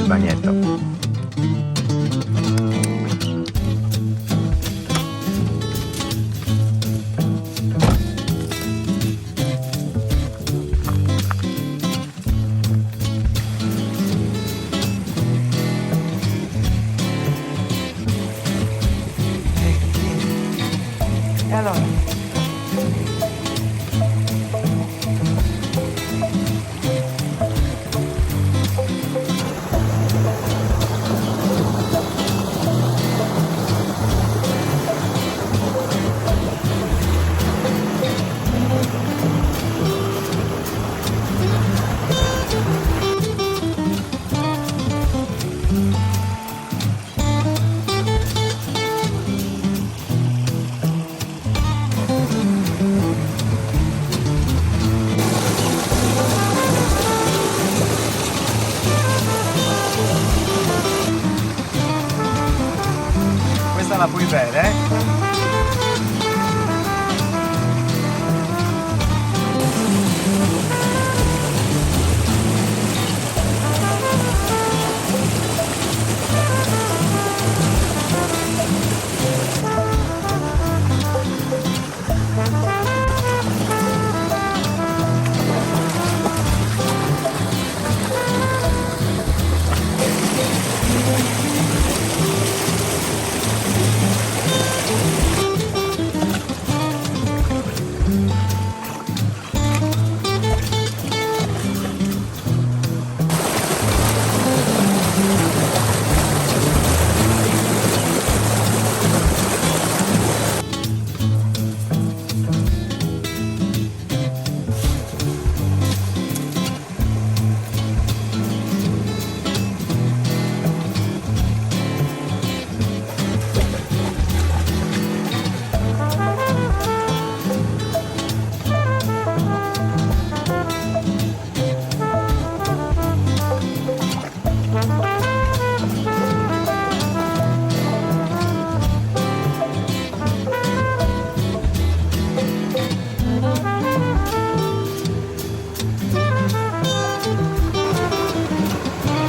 bagnetto. E allora? Questa la puoi bere, eh?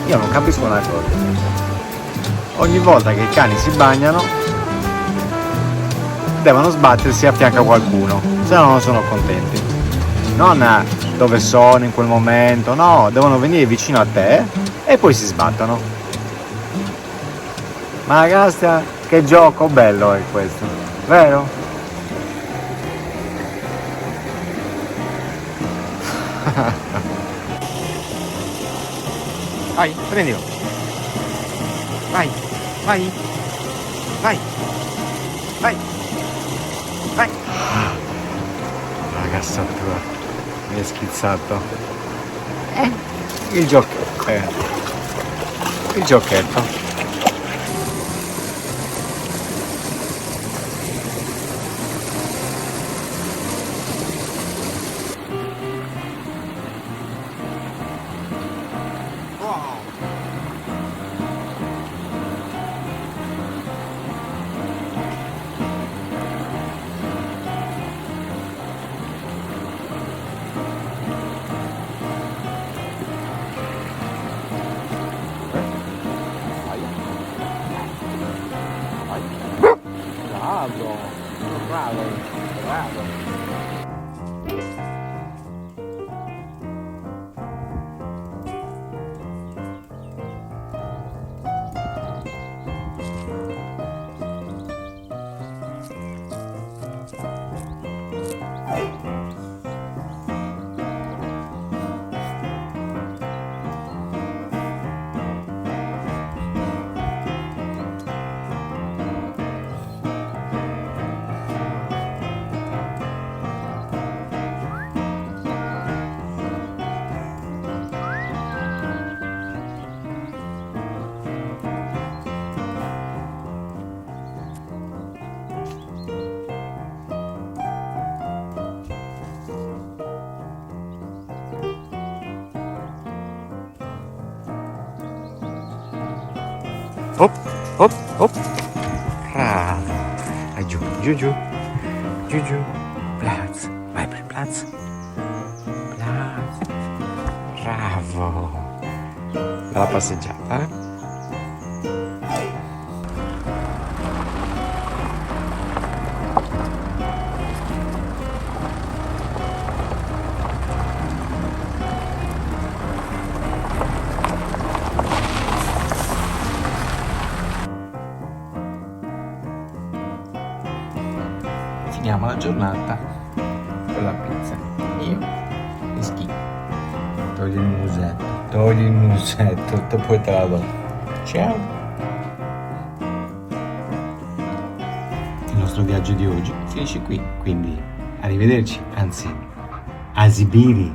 Io non capisco una cosa. Ogni volta che i cani si bagnano devono sbattersi a fianco a qualcuno, se no non sono contenti. Non dove sono in quel momento, no, devono venire vicino a te e poi si sbattono. Ma ragazzi, che gioco bello è questo, vero? Vai, prendilo. Vai, vai, vai, vai, vai. Ragazzatura, mi è schizzato. Il giochetto. Il giochetto. Bravo, bravo, bravo. Hop, hop, hop. Bravo. Giù, giù, giù. Giù, giù. Plaz. Vai per Plaz. Plaz. Bravo. Bella passeggiata, eh? Finiamo la giornata con la pizza. Io e schifo. Togli il musetto, poi te la do. Ciao. Il nostro viaggio di oggi finisce qui, quindi arrivederci, anzi, a Sibiri.